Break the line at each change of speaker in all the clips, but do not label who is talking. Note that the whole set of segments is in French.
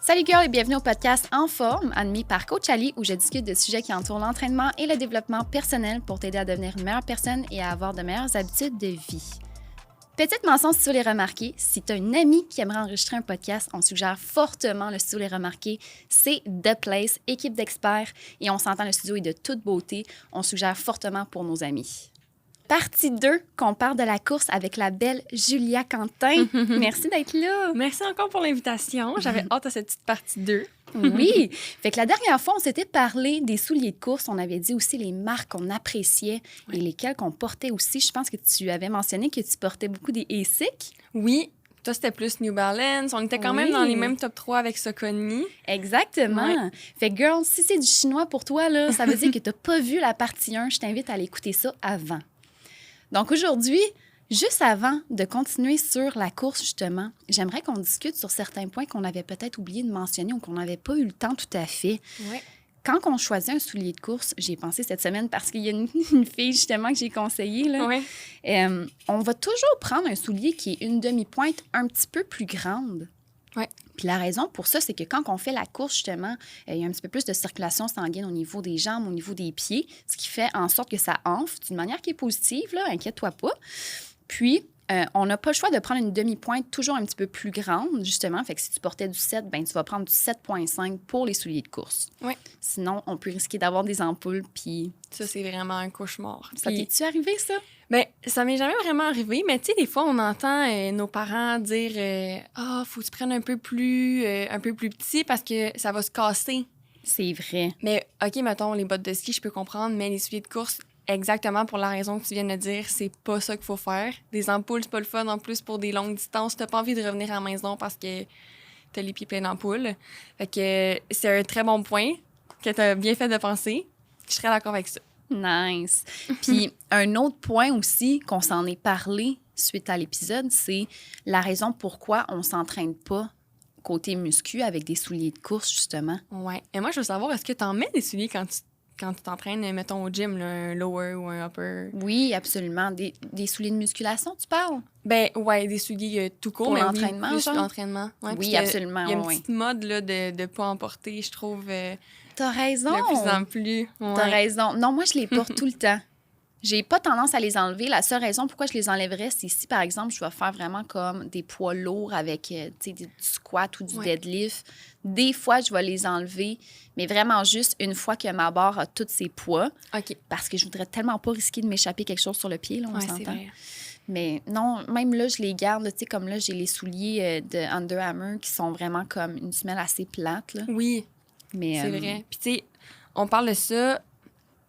Salut girl et bienvenue au podcast En forme, animé par Coach Ali, où je discute de sujets qui entourent l'entraînement et le développement personnel pour t'aider à devenir une meilleure personne et à avoir de meilleures habitudes de vie. Petite mention si tu les remarquer, si tu as une amie qui aimerait enregistrer un podcast, on suggère fortement le studio Les Remarqués. C'est The Place, équipe d'experts, et on s'entend, le studio est de toute beauté. On suggère fortement pour nos amis. Partie 2, qu'on parle de la course avec la belle Julia Quentin. Merci d'être là.
Merci encore pour l'invitation. J'avais hâte à cette petite partie 2.
Oui. Fait que la dernière fois, on s'était parlé des souliers de course. On avait dit aussi les marques qu'on appréciait et lesquelles qu'on portait aussi. Je pense que tu avais mentionné que tu portais beaucoup des ASICS.
Oui. Toi, c'était plus New Balance. On était quand même dans les mêmes top 3 avec Saucony.
Exactement. Ouais. Fait que, girl, si c'est du chinois pour toi, là, ça veut dire que tu n'as pas vu la partie 1. Je t'invite à aller écouter ça avant. Donc aujourd'hui, juste avant de continuer sur la course, justement, j'aimerais qu'on discute sur certains points qu'on avait peut-être oublié de mentionner ou qu'on n'avait pas eu le temps tout à fait.
Ouais.
Quand on choisit un soulier de course, j'ai pensé cette semaine parce qu'il y a une fille justement que j'ai conseillée, là, on va toujours prendre un soulier qui est une demi-pointe un petit peu plus grande.
Ouais.
Puis la raison pour ça, c'est que quand on fait la course, justement, il y a un petit peu plus de circulation sanguine au niveau des jambes, au niveau des pieds, ce qui fait en sorte que ça enfle d'une manière qui est positive, là, inquiète-toi pas. Puis, on n'a pas le choix de prendre une demi-pointe toujours un petit peu plus grande, justement. Fait que si tu portais du 7, ben tu vas prendre du 7,5 pour les souliers de course.
Oui.
Sinon, on peut risquer d'avoir des ampoules, puis...
Ça, c'est vraiment un cauchemar.
Ça t'est-tu arrivé, ça?
Bien, ça m'est jamais vraiment arrivé, mais tu sais, des fois, on entend nos parents dire « Ah, faut que tu prennes un peu plus petit parce que ça va se casser. »
C'est vrai.
Mais, OK, mettons, les bottes de ski, je peux comprendre, mais les souliers de course, exactement pour la raison que tu viens de dire, c'est pas ça qu'il faut faire. Des ampoules, c'est pas le fun en plus pour des longues distances. T'as pas envie de revenir à la maison parce que t'as les pieds pleins d'ampoules. Fait que c'est un très bon point que t'as bien fait de penser. Je serais d'accord avec ça.
Nice. Puis un autre point aussi qu'on s'en est parlé suite à l'épisode, c'est la raison pourquoi on s'entraîne pas côté muscu avec des souliers de course, justement.
Ouais. Et moi, je veux savoir, est-ce que t'en mets des souliers quand tu t'entraînes, mettons, au gym, là, un lower ou un upper?
Oui, absolument. Des souliers de musculation, tu parles?
Ben ouais, des souliers tout court.
Pour
mais
l'entraînement,
oui, plus
genre?
l'entraînement. Ouais,
Oui, absolument.
Il y a une petite mode là, de ne pas emporter, je trouve.
T'as raison.
De plus en plus. Ouais.
T'as raison. Non, moi, je les porte tout le temps. J'ai pas tendance à les enlever. La seule raison pourquoi je les enlèverais, c'est si, par exemple, je vais faire vraiment comme des poids lourds avec, du squat ou du deadlift. Des fois, je vais les enlever, mais vraiment juste une fois que ma barre a tous ses poids.
OK.
Parce que je voudrais tellement pas risquer de m'échapper quelque chose sur le pied, là, on s'entend.
C'est vrai.
Mais non, même là, je les garde. Tu sais, comme là, j'ai les souliers de Under Armour qui sont vraiment comme une semelle assez plate, là.
Oui,
mais,
c'est vrai. Puis tu sais, on parle de ça.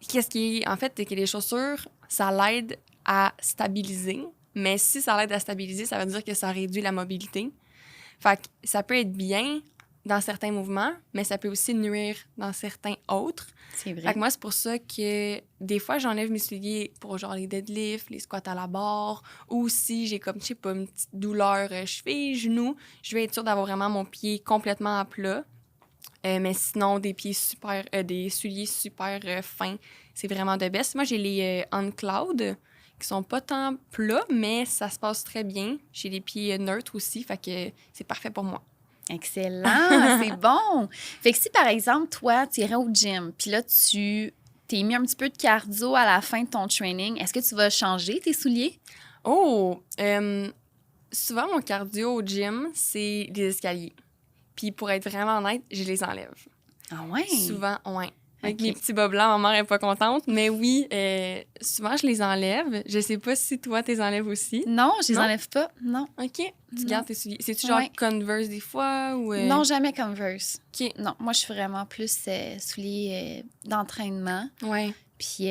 Qu'est-ce qui est... En fait, c'est que les chaussures, ça l'aide à stabiliser. Mais si ça l'aide à stabiliser, ça veut dire que ça réduit la mobilité. Fait que ça peut être bien dans certains mouvements, mais ça peut aussi nuire dans certains autres.
C'est vrai.
Fait que moi, c'est pour ça que des fois, j'enlève mes souliers pour genre les deadlifts, les squats à la barre, ou si j'ai comme, je sais pas, une petite douleur cheville, genou, je vais être sûre d'avoir vraiment mon pied complètement à plat. Mais sinon, des souliers super fins, c'est vraiment de best. Moi, j'ai les On Cloud qui sont pas tant plats, mais ça se passe très bien. J'ai les pieds neutres aussi, fait que c'est parfait pour moi.
Excellent, c'est bon. Fait que si, par exemple, toi, tu irais au gym, puis là, tu t'es mis un petit peu de cardio à la fin de ton training, est-ce que tu vas changer tes souliers?
Oh! Souvent, mon cardio au gym, c'est des escaliers. Puis pour être vraiment honnête, je les enlève.
Ah ouais?
Souvent, ouais. Avec
Okay.
mes petits bas blancs, ma mère n'est pas contente. Mais oui, souvent, je les enlève. Je sais pas si toi, tu les enlèves aussi.
Non, je les enlève pas. Non.
OK. Tu gardes tes souliers. C'est-tu genre Converse des fois? Ou
Non, jamais Converse.
OK.
Non, moi, je suis vraiment plus souliers d'entraînement.
Ouais.
Puis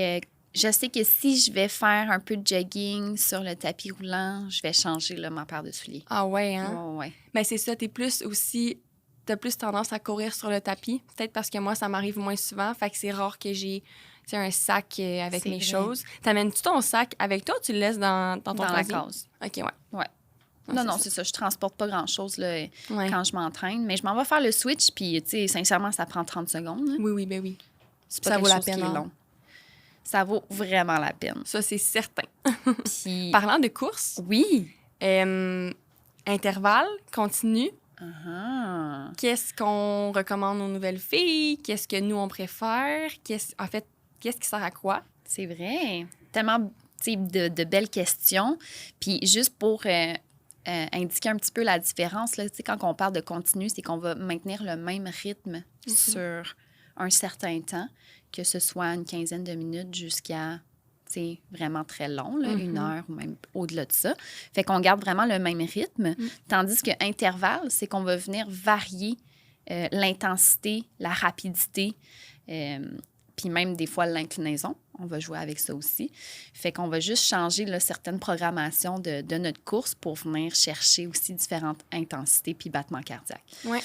je sais que si je vais faire un peu de jogging sur le tapis roulant, je vais changer là, ma paire de souliers.
Ah ouais, hein?
Ouais.
Ben c'est ça, t'as plus tendance à courir sur le tapis. Peut-être parce que moi, ça m'arrive moins souvent. Fait que c'est rare que j'ai un sac avec mes choses. T'amènes-tu ton sac avec toi ou tu le laisses dans ton
la case.
OK, ouais.
Ouais. Non, c'est ça. Je transporte pas grand-chose là,
Ouais.
quand je m'entraîne. Mais je m'en vais faire le switch. Puis, tu sais, sincèrement, ça prend 30 secondes. Hein.
Oui, ben oui.
C'est pas
ça
quelque
vaut la
chose
peine,
qui est
hein?
long. Ça vaut vraiment la peine.
Ça, c'est certain.
Puis...
Parlant de course,
Oui.
intervalle, continu, Qu'est-ce qu'on recommande aux nouvelles filles? Qu'est-ce que nous, on préfère? En fait, qu'est-ce qui sert à quoi?
C'est vrai. Tellement de belles questions. Puis juste pour indiquer un petit peu la différence, là, quand on parle de continu, c'est qu'on va maintenir le même rythme sur un certain temps, que ce soit une quinzaine de minutes jusqu'à vraiment très long, là, 1 heure ou même au-delà de ça. Fait qu'on garde vraiment le même rythme. Tandis que intervalle, c'est qu'on va venir varier l'intensité, la rapidité, puis même des fois l'inclinaison. On va jouer avec ça aussi. Fait qu'on va juste changer là, certaines programmations de notre course pour venir chercher aussi différentes intensités puis battements cardiaques.
Oui.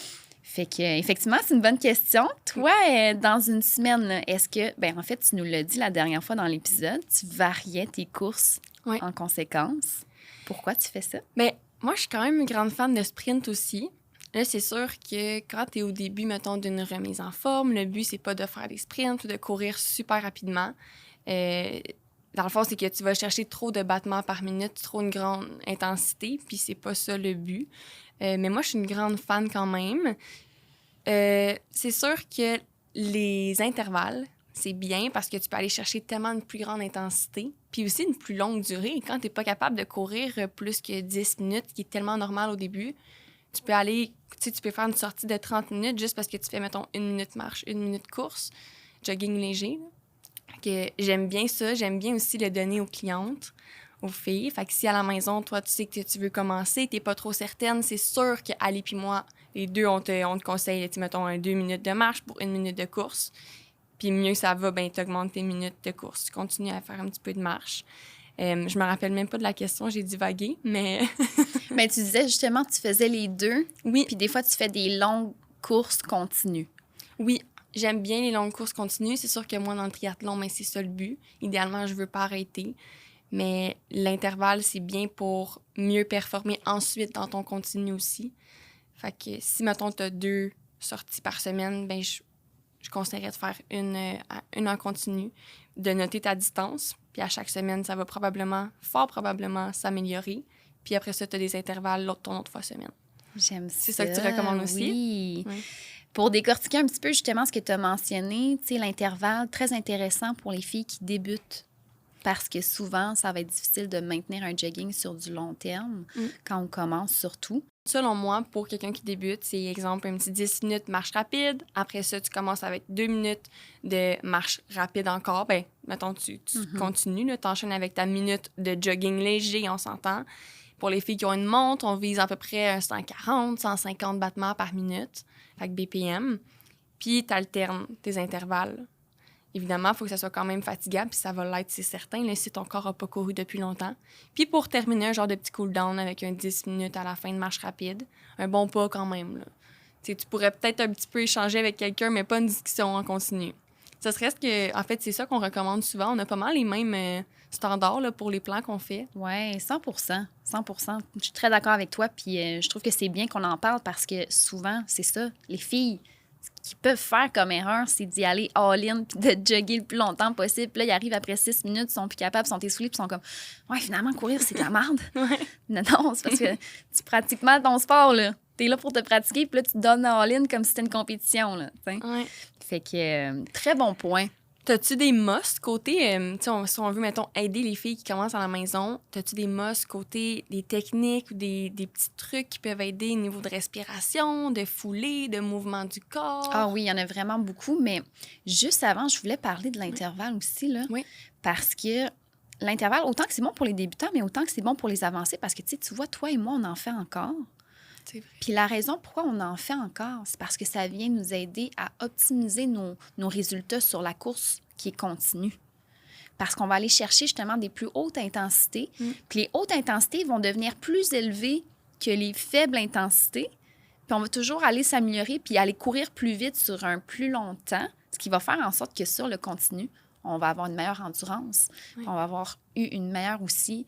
Fait que, effectivement, c'est une bonne question. Toi, dans une semaine, là, est-ce que, en fait, tu nous l'as dit la dernière fois dans l'épisode, tu variais tes courses en conséquence. Pourquoi tu fais ça?
Bien, moi, je suis quand même une grande fan de sprint aussi. Là, c'est sûr que quand tu es au début, mettons, d'une remise en forme, le but, c'est pas de faire des sprints ou de courir super rapidement. Dans le fond, c'est que tu vas chercher trop de battements par minute, trop une grande intensité, puis c'est pas ça le but. Mais moi, je suis une grande fan quand même. C'est sûr que les intervalles, c'est bien parce que tu peux aller chercher tellement une plus grande intensité, puis aussi une plus longue durée. Quand tu n'es pas capable de courir plus que 10 minutes, ce qui est tellement normal au début, tu peux aller, tu peux faire une sortie de 30 minutes juste parce que tu fais, mettons, 1 minute marche, 1 minute course, jogging léger. Que j'aime bien ça. J'aime bien aussi le donner aux clientes, aux filles. Fait que si à la maison, toi, tu sais que tu veux commencer, t'es pas trop certaine, c'est sûr qu'Ali puis moi, les deux, on te conseille, mettons, 2 minutes de marche pour 1 minute de course. Puis mieux ça va, t'augmentes tes minutes de course. Tu continues à faire un petit peu de marche. Je me rappelle même pas de la question, j'ai divagué, mais...
Mais tu disais justement que tu faisais les deux.
Oui.
Puis des fois, tu fais des longues courses continues.
Oui. J'aime bien les longues courses continues. C'est sûr que moi, dans le triathlon, c'est ça le but. Idéalement, je veux pas arrêter. Mais l'intervalle, c'est bien pour mieux performer ensuite dans ton continu aussi. Fait que si, mettons, tu as 2 sorties par semaine, je conseillerais de faire une en continu, de noter ta distance. Puis à chaque semaine, ça va fort probablement s'améliorer. Puis après ça, tu as des intervalles ton autre fois semaine.
J'aime ça.
C'est ça que tu recommandes aussi?
Oui. Pour décortiquer un petit peu justement ce que tu as mentionné, l'intervalle, très intéressant pour les filles qui débutent parce que souvent, ça va être difficile de maintenir un jogging sur du long terme quand on commence surtout.
Selon moi, pour quelqu'un qui débute, c'est exemple un petit 10 minutes marche rapide. Après ça, tu commences avec 2 minutes de marche rapide encore. Mettons, tu continues, tu enchaînes avec ta minute de jogging léger, on s'entend. Pour les filles qui ont une montre, on vise à peu près 140, 150 battements par minute, fait que BPM. Puis, tu alternes tes intervalles. Évidemment, il faut que ça soit quand même fatigable, puis ça va l'être, c'est certain, là, si ton corps n'a pas couru depuis longtemps. Puis, pour terminer, un genre de petit cool-down avec un 10 minutes à la fin de marche rapide. Un bon pas quand même, là. Tu pourrais peut-être un petit peu échanger avec quelqu'un, mais pas une discussion en continu. Ça serait que, en fait, c'est ça qu'on recommande souvent. On a pas mal les mêmes standards là, pour les plans qu'on fait.
Oui, 100%. 100%. Je suis très d'accord avec toi. Puis je trouve que c'est bien qu'on en parle parce que souvent, c'est ça. Les filles, ce qu'ils peuvent faire comme erreur, c'est d'y aller all-in puis de jogger le plus longtemps possible. Puis là, ils arrivent après 6 minutes, ils sont plus capables, ils sont essoufflés puis ils sont comme « Ouais, finalement, courir, c'est de la merde. » Non, c'est parce que tu pratiques mal ton sport, là. T'es là pour te pratiquer, puis là, tu te donnes all-in comme si c'était une compétition, là.
Ouais.
Fait que, très bon point.
T'as-tu des must côté, si on veut, mettons, aider les filles qui commencent à la maison, t'as-tu des must côté des techniques ou des petits trucs qui peuvent aider au niveau de respiration, de foulée, de mouvement du corps?
Ah oui, il y en a vraiment beaucoup, mais juste avant, je voulais parler de l'intervalle aussi, là.
Oui.
Parce que l'intervalle, autant que c'est bon pour les débutants, mais autant que c'est bon pour les avancés, parce que, tu vois, toi et moi, on en fait encore.
C'est vrai.
Puis la raison pourquoi on en fait encore, c'est parce que ça vient nous aider à optimiser nos résultats sur la course qui est continue. Parce qu'on va aller chercher justement des plus hautes intensités. Puis les hautes intensités vont devenir plus élevées que les faibles intensités. Puis on va toujours aller s'améliorer puis aller courir plus vite sur un plus long temps, ce qui va faire en sorte que sur le continu, on va avoir une meilleure endurance. On va avoir eu une meilleure aussi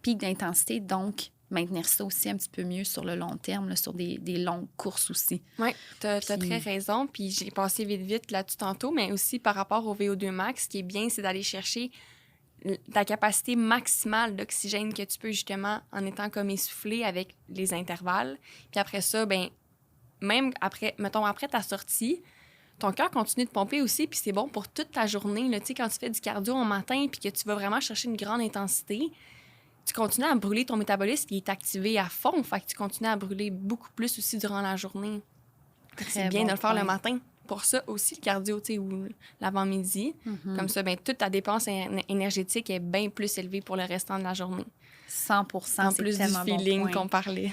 pic d'intensité, donc maintenir ça aussi un petit peu mieux sur le long terme, là, sur des longues courses aussi.
Oui, tu as très raison. Puis j'ai passé vite là-dessus tantôt, mais aussi par rapport au VO2 max, ce qui est bien, c'est d'aller chercher ta capacité maximale d'oxygène que tu peux justement en étant comme essoufflé avec les intervalles. Puis après ça, ben même après, mettons, après ta sortie, ton cœur continue de pomper aussi, puis c'est bon pour toute ta journée. Là, tu sais, quand tu fais du cardio en matin puis que tu vas vraiment chercher une grande intensité, tu continues à brûler ton métabolisme qui est activé à fond. Fait que tu continues à brûler beaucoup plus aussi durant la journée. C'est bien
bon
de le faire le
point.
matin. Pour ça aussi, le cardio, tu sais, ou l'avant-midi. Comme ça, ben, toute ta dépense énergétique est bien plus élevée pour le restant de la journée.
100%,
En
c'est
plus du
tellement bon
feeling
point.
qu'on parlait.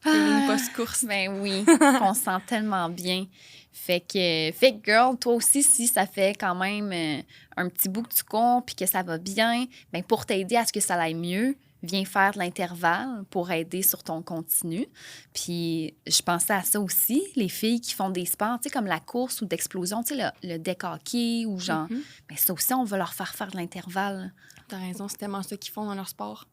Feeling post-course.
Ben oui, qu'on se sent tellement bien. Fait que, girl, toi aussi, si ça fait quand même un petit bout que tu cours puis que ça va bien, ben pour t'aider à ce que ça aille mieux, viens faire de l'intervalle pour aider sur ton continu. Puis je pensais à ça aussi, les filles qui font des sports, tu sais, comme la course ou d'explosion, tu sais, le deck hockey ou genre, ben ça aussi, on va leur faire de l'intervalle.
T'as raison, c'est tellement ça qu'ils font dans leur sport.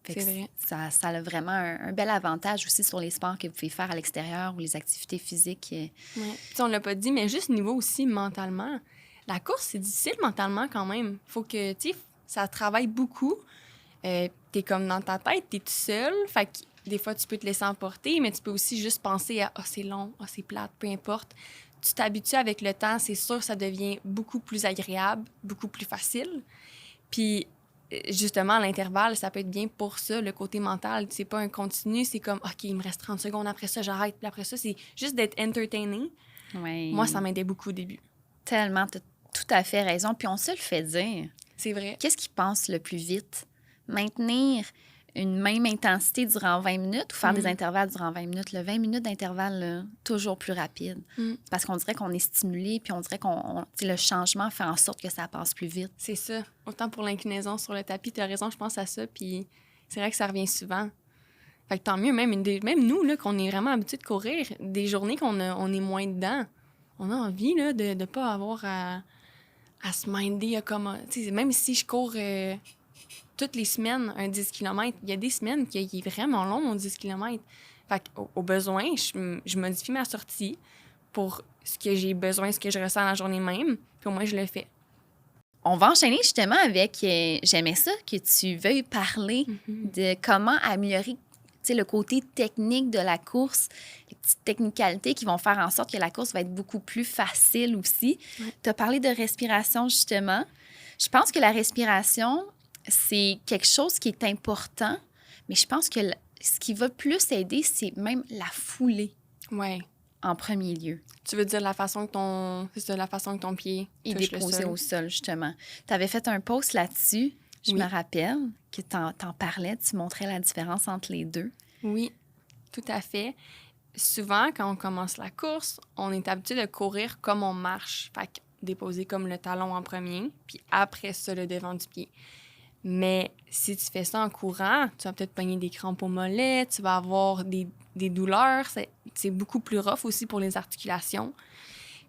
Fait que
C'est vrai.
ça a vraiment un bel avantage aussi sur les sports que vous pouvez faire à l'extérieur ou les activités physiques.
Ouais. Puis on l'a pas dit, mais juste niveau aussi mentalement. La course, c'est difficile mentalement quand même. Faut que, tu sais, ça travaille beaucoup. T'es comme dans ta tête, t'es tout seul. Fait que des fois, tu peux te laisser emporter, mais tu peux aussi juste penser à « Ah, c'est long, ah, c'est plate », peu importe. Tu t'habitues avec le temps, c'est sûr, ça devient beaucoup plus agréable, beaucoup plus facile. Puis justement, à l'intervalle, ça peut être bien pour ça, le côté mental. C'est pas un continu, c'est comme « OK, il me reste 30 secondes, après ça, j'arrête. » Puis après ça, c'est juste d'être entertaining.
Ouais.
Moi, ça m'aidait beaucoup au début.
Tellement, t'as tout à fait raison. Puis on se le fait dire.
C'est vrai.
Qu'est-ce qui passe le plus vite? Maintenir une même intensité durant 20 minutes ou faire des intervalles durant 20 minutes? Le 20 minutes d'intervalle, là, toujours plus rapide. Parce qu'on dirait qu'on est stimulé, puis on dirait le changement fait en sorte que ça passe plus vite.
C'est ça. Autant pour l'inclinaison sur le tapis, tu as raison, je pense à ça. Puis c'est vrai que ça revient souvent. Fait que tant mieux, même nous, là, qu'on est vraiment habitués de courir, des journées on est moins dedans, on a envie là, de ne pas avoir à se minder comme... Même si je cours toutes les semaines un 10 km, il y a des semaines qui est vraiment long, mon 10 km. Fait qu'au besoin, je modifie ma sortie pour ce que j'ai besoin, ce que je ressens la journée même, puis au moins, je le fais.
On va enchaîner justement avec... j'aimais ça que tu veuilles parler de comment améliorer le côté technique de la course, les petites technicalités qui vont faire en sorte que la course va être beaucoup plus facile aussi. Tu as parlé de respiration, justement. Je pense que la respiration, c'est quelque chose qui est important, mais je pense que ce qui va plus aider, c'est même la foulée.
Ouais.
En premier lieu.
Tu veux dire la façon que ton pied
est
touche
déposé
le sol.
au sol, justement. Tu avais fait un post là-dessus, je me rappelle, que t'en parlais, tu montrais la différence entre les deux.
Oui, tout à fait. Souvent, quand on commence la course, on est habitué de courir comme on marche. Fait que déposer comme le talon en premier, puis après ça, le devant du pied. Mais si tu fais ça en courant, tu vas peut-être pogner des crampes au mollet, tu vas avoir des douleurs. C'est beaucoup plus rough aussi pour les articulations.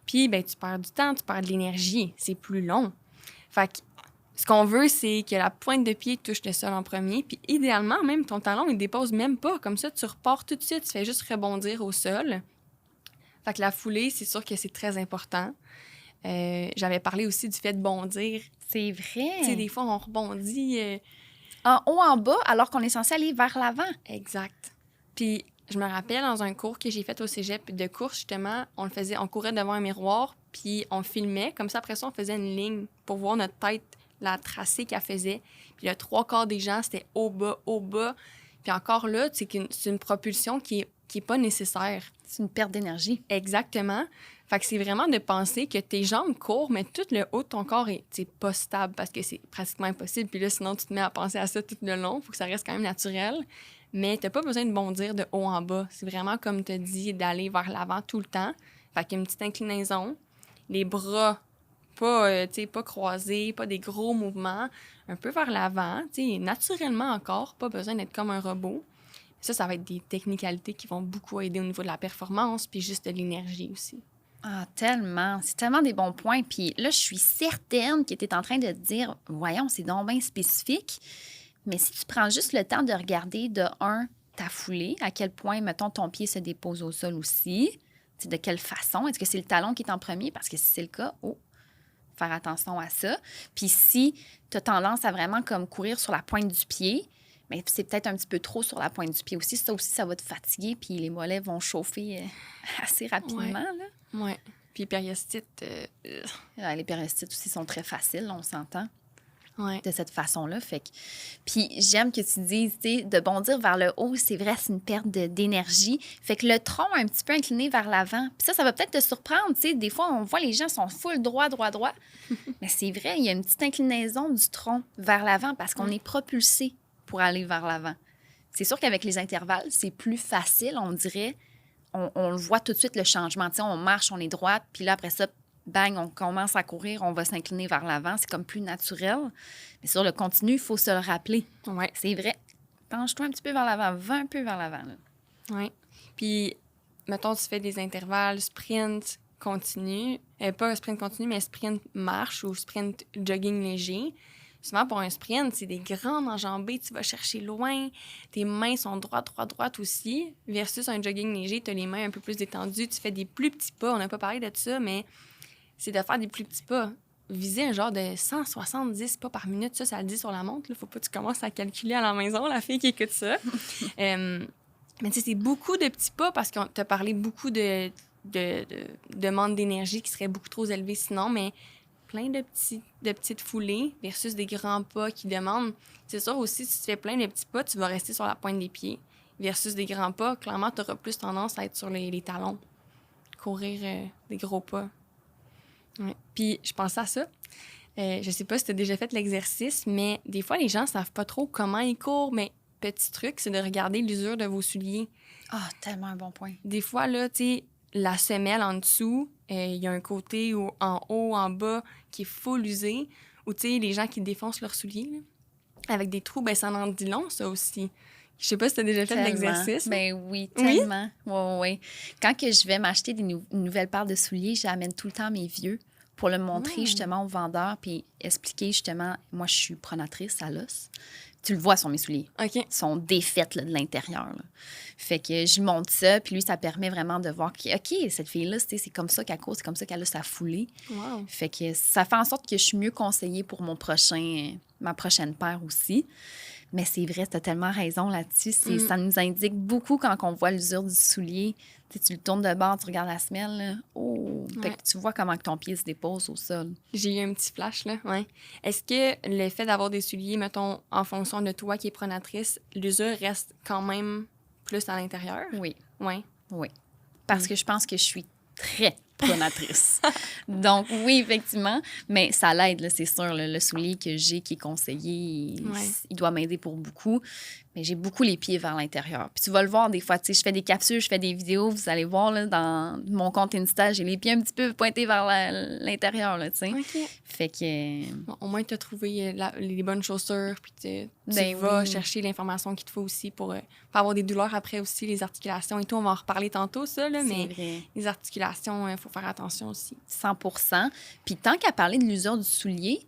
Puis, ben, tu perds du temps, tu perds de l'énergie. C'est plus long. Fait que ce qu'on veut, c'est que la pointe de pied touche le sol en premier. Puis, idéalement, même ton talon, il dépose même pas. Comme ça, tu repars tout de suite. Tu fais juste rebondir au sol. Fait que la foulée, c'est sûr que c'est très important. J'avais parlé aussi du fait de bondir.
C'est vrai.
Tu sais, des fois, on rebondit...
En haut, en bas, alors qu'on est censé aller vers l'avant.
Exact. Puis, je me rappelle, dans un cours que j'ai fait au cégep de course, justement, on courait devant un miroir, puis on filmait. Comme ça, après ça, on faisait une ligne pour voir notre tête, la tracée qu'elle faisait. Puis le 3/4 des gens, c'était au bas, au bas. Puis encore là, c'est une propulsion qui est pas nécessaire.
C'est une perte d'énergie.
Exactement. Fait que c'est vraiment de penser que tes jambes courent, mais tout le haut de ton corps est pas stable parce que c'est pratiquement impossible. Puis là, sinon, tu te mets à penser à ça tout le long. Faut que ça reste quand même naturel. Mais t'as pas besoin de bondir de haut en bas. C'est vraiment, comme tu dis, d'aller vers l'avant tout le temps. Fait qu'il y a une petite inclinaison. Les bras, pas croisés, pas des gros mouvements. Un peu vers l'avant, naturellement encore. Pas besoin d'être comme un robot. Ça va être des technicalités qui vont beaucoup aider au niveau de la performance puis juste de l'énergie aussi.
Ah, tellement. C'est tellement des bons points. Puis là, je suis certaine que tu es en train de te dire, voyons, c'est donc bien spécifique. Mais si tu prends juste le temps de regarder de ta foulée, à quel point, mettons, ton pied se dépose au sol aussi, de quelle façon, est-ce que c'est le talon qui est en premier? Parce que si c'est le cas, faire attention à ça. Puis si tu as tendance à vraiment comme courir sur la pointe du pied, mais c'est peut-être un petit peu trop sur la pointe du pied aussi. Ça aussi, ça va te fatiguer, puis les mollets vont chauffer assez rapidement.
Ouais.
Là.
Ouais. Puis périostite...
Les périostites aussi sont très faciles, on s'entend.
Ouais.
De cette façon-là. Fait que... Puis j'aime que tu dises, tu sais, de bondir vers le haut, c'est vrai, c'est une perte d'énergie. Fait que le tronc un petit peu incliné vers l'avant. Puis ça va peut-être te surprendre, tu sais. Des fois, on voit les gens sont full droit. Mais c'est vrai, il y a une petite inclinaison du tronc vers l'avant parce qu'on est propulsé pour aller vers l'avant. C'est sûr qu'avec les intervalles, c'est plus facile, on dirait. On le voit tout de suite, le changement. Tu sais, on marche, on est droite, puis là, après ça, bang, on commence à courir, on va s'incliner vers l'avant. C'est comme plus naturel. Mais sur le continu, il faut se le rappeler.
Ouais.
C'est vrai. Penche-toi un petit peu vers l'avant. Va un peu vers l'avant.
Oui. Puis, mettons, tu fais des intervalles sprint continu. Pas sprint continu, mais sprint marche ou sprint jogging léger. Souvent, pour un sprint, c'est des grandes enjambées. Tu vas chercher loin. Tes mains sont droites aussi. Versus un jogging léger, tu as les mains un peu plus détendues. Tu fais des plus petits pas. On n'a pas parlé de ça, mais... c'est de faire des plus petits pas. Viser un genre de 170 pas par minute, ça le dit sur la montre. Il faut pas que tu commences à calculer à la maison, la fille qui écoute ça. Mais tu sais, c'est beaucoup de petits pas parce qu'on t'a parlé beaucoup de demande d'énergie qui serait beaucoup trop élevée sinon, mais plein de petites foulées versus des grands pas qui demandent. C'est sûr aussi, si tu fais plein de petits pas, tu vas rester sur la pointe des pieds. Versus des grands pas, clairement, tu auras plus tendance à être sur les talons. Courir des gros pas. Ouais. Puis, je pensais à ça. Je sais pas si tu as déjà fait l'exercice, mais des fois, les gens savent pas trop comment ils courent. Mais petit truc, c'est de regarder l'usure de vos souliers.
Ah, tellement un bon point.
Des fois, là, tu sais, la semelle en dessous, il y a un côté en haut, en bas, qui est full usé. Ou, tu sais, les gens qui défoncent leurs souliers, là, avec des trous, ben ça en dit long, ça aussi. Je sais pas si tu as déjà fait de l'exercice.
Ben oui, tellement. Oui. Quand que je vais m'acheter une nouvelle paire de souliers, j'amène tout le temps mes vieux pour le montrer justement au vendeur puis expliquer justement, moi, je suis pronatrice à l'os. Tu le vois sur mes souliers.
OK.
Ils sont défaits là, de l'intérieur. Là. Fait que je montre ça, puis lui, ça permet vraiment de voir que, OK, cette fille-là, c'est comme ça qu'elle court, c'est comme ça qu'elle a sa foulée.
Wow.
Fait que ça fait en sorte que je suis mieux conseillée pour ma prochaine paire aussi. Mais c'est vrai, tu as tellement raison là-dessus. Ça nous indique beaucoup quand on voit l'usure du soulier. Tu le tournes de bord, tu regardes la semelle. Là. Oh! Fait que tu vois comment que ton pied se dépose au sol.
J'ai eu un petit flash, là. Ouais. Est-ce que le fait d'avoir des souliers, mettons, en fonction de toi qui es pronatrice, l'usure reste quand même plus à l'intérieur?
Oui.
Ouais.
Oui. Parce que je pense que je suis très pronatrice. Donc, oui, effectivement. Mais ça l'aide, là, c'est sûr. Là, le soulier que j'ai qui est conseillé, il doit m'aider pour beaucoup. Mais j'ai beaucoup les pieds vers l'intérieur. Puis tu vas le voir des fois. Tu sais, je fais des capsules, je fais des vidéos. Vous allez voir là, dans mon compte Insta, j'ai les pieds un petit peu pointés vers l'intérieur. Là, tu sais.
OK.
Fait que...
Bon, au moins, tu as trouvé les bonnes chaussures. Puis tu
Ben
vas
oui.
chercher l'information qu'il te faut aussi pour pas avoir des douleurs après aussi, les articulations et tout. On va en reparler tantôt, ça. Là, mais
vrai.
les articulations, il faut faire attention aussi.
100%. Puis tant qu'à parler de l'usure du soulier,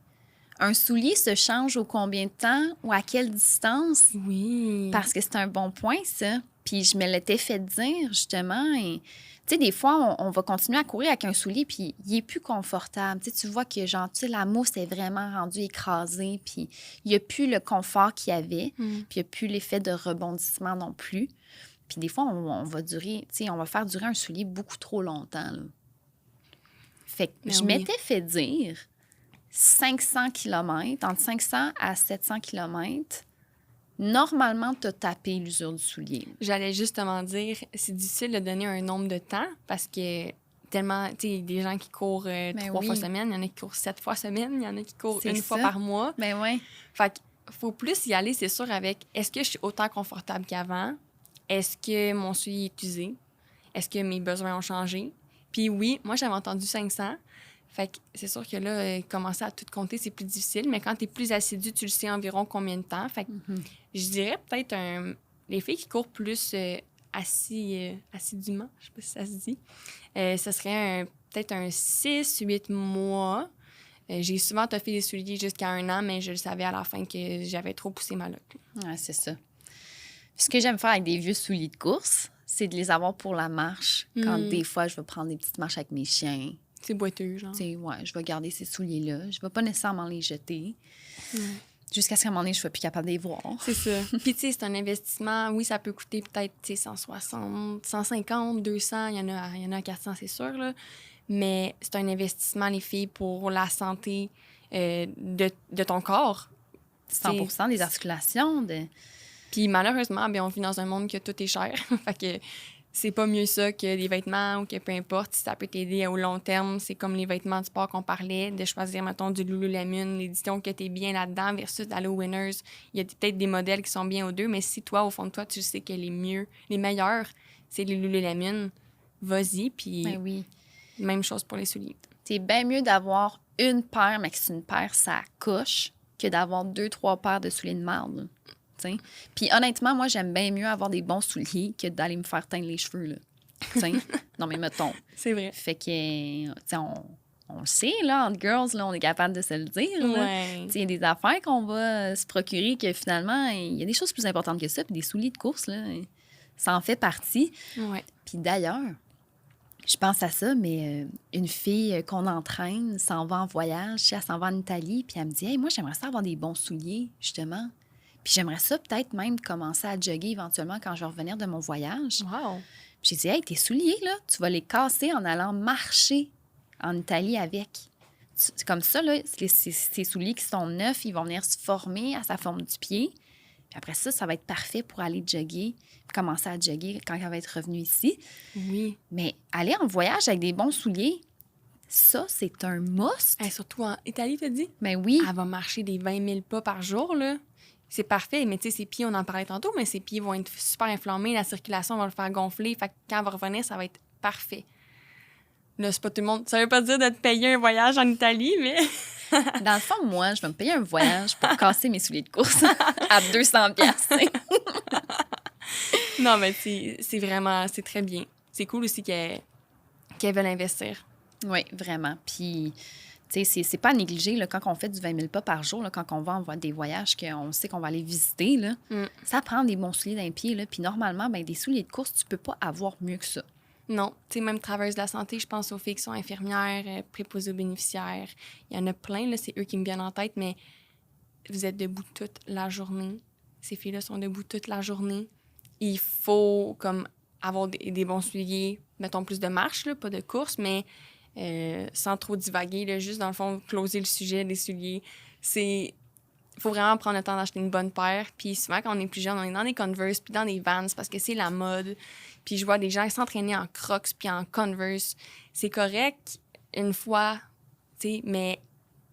un soulier se change au combien de temps ou à quelle distance?
Oui.
Parce que c'est un bon point, ça. Puis je me l'étais fait dire, justement. Et, tu sais, des fois, on va continuer à courir avec un soulier, puis il est plus confortable. Tu sais, tu vois que, genre, tu sais, la mousse est vraiment rendue écrasée, puis il n'y a plus le confort qu'il y avait, puis il n'y a plus l'effet de rebondissement non plus. Puis des fois, on va durer, tu sais, on va faire durer un soulier beaucoup trop longtemps, là. Fait que je m'étais fait dire 500 km, entre 500 à 700 km, normalement, tu as tapé l'usure du soulier.
J'allais justement dire, c'est difficile de donner un nombre de temps parce que tellement, tu sais, il y a des gens qui courent 3 fois semaine, il y en a qui courent 7 fois semaine, il y en a qui courent une fois par mois.
Ben oui.
Fait qu'il faut plus y aller, c'est sûr, avec est-ce que je suis autant confortable qu'avant? Est-ce que mon soulier est usé? Est-ce que mes besoins ont changé? Puis oui, moi, j'avais entendu 500. Fait que c'est sûr que là, commencer à tout compter, c'est plus difficile. Mais quand tu es plus assidu, tu le sais environ combien de temps. Fait que je dirais peut-être les filles qui courent plus assidûment, je sais pas si ça se dit, ce serait peut-être un 6-8 mois. J'ai souvent toffé des souliers jusqu'à 1 an, mais je le savais à la fin que j'avais trop poussé ma loque.
Ouais, c'est ça. Ce que j'aime faire avec des vieux souliers de course, c'est de les avoir pour la marche. Quand des fois, je vais prendre des petites marches avec mes chiens.
C'est boiteux, genre.
Tu sais, ouais, je vais garder ces souliers-là. Je vais pas nécessairement les jeter. Jusqu'à ce qu'à un moment donné, je sois plus capable de les voir.
C'est ça. Puis, tu sais, c'est un investissement. Oui, ça peut coûter peut-être, tu sais, 160, 150, 200. Il y en a à 400, c'est sûr, là. Mais c'est un investissement, les filles, pour la santé de ton corps.
100 des articulations.
Puis, malheureusement, ben, on vit dans un monde que tout est cher. Fait que c'est pas mieux ça que les vêtements ou que peu importe. Si ça peut t'aider au long terme, c'est comme les vêtements de sport qu'on parlait, de choisir, mettons, du Lululemon, l'édition que t'es bien là-dedans versus d'aller au Winners. Il y a peut-être des modèles qui sont bien aux deux, mais si toi, au fond de toi, tu sais que les meilleurs, c'est les Lululemon, vas-y. Puis
Ben oui.
même chose pour les souliers.
C'est bien mieux d'avoir une paire, mais que c'est une paire, ça coche, que d'avoir 2-3 paires de souliers de marde. T'sais. Puis honnêtement, moi, j'aime bien mieux avoir des bons souliers que d'aller me faire teindre les cheveux. Là. Non, mais mettons.
C'est vrai.
Fait que, on le sait, là, entre girls, là, on est capable de se le dire.
Ouais.
Il y a des affaires qu'on va se procurer que finalement, il y a des choses plus importantes que ça. Puis des souliers de course, là, ça en fait partie.
Ouais.
Puis d'ailleurs, je pense à ça, mais une fille qu'on entraîne s'en va en voyage, elle s'en va en Italie, puis elle me dit « Hey, moi, j'aimerais ça avoir des bons souliers, justement. Puis j'aimerais ça peut-être même commencer à jogger éventuellement quand je vais revenir de mon voyage. »
Wow.
Puis j'ai dit « Hey, tes souliers, là, tu vas les casser en allant marcher en Italie avec. » C'est comme ça, là, ces souliers qui sont neufs, ils vont venir se former à sa forme du pied. Puis après ça, ça va être parfait pour aller jogger, puis commencer à jogger quand elle va être revenue ici.
Oui.
Mais aller en voyage avec des bons souliers, ça, c'est un must.
Hey, surtout en Italie, t'as dit?
Ben oui.
Elle va marcher des 20 000 pas par jour, là. C'est parfait, mais tu sais, ses pieds, on en parlait tantôt, mais ses pieds vont être super inflammés, la circulation va le faire gonfler. Fait que quand elle va revenir, ça va être parfait. Là, c'est pas tout le monde. Ça veut pas dire de te payer un voyage en Italie, mais.
Dans le fond, moi, je vais me payer un voyage pour casser mes souliers de course à 200 piastres.
Non, mais c'est vraiment, c'est très bien. C'est cool aussi qu'elle veulent investir.
Oui, vraiment. Puis, tu sais, c'est pas à négliger là, quand on fait du 20 000 pas par jour, là, quand on va en des voyages qu'on sait qu'on va aller visiter, là, ça prend des bons souliers d'un pied. Là, puis normalement, ben, des souliers de course, tu peux pas avoir mieux que ça.
Non, tu sais, même travailleuses de la santé, je pense aux filles qui sont infirmières, préposées aux bénéficiaires. Il y en a plein, là, c'est eux qui me viennent en tête, mais vous êtes debout toute la journée. Ces filles-là sont debout toute la journée. Il faut, comme, avoir des bons souliers, mettons plus de marche, là, pas de course, mais sans trop divaguer, là, juste, dans le fond, closer le sujet des souliers. Il faut vraiment prendre le temps d'acheter une bonne paire. Puis souvent, quand on est plus jeune, on est dans des Converse puis dans des Vans parce que c'est la mode. Puis je vois des gens s'entraîner en Crocs puis en Converse. C'est correct une fois, tu sais, mais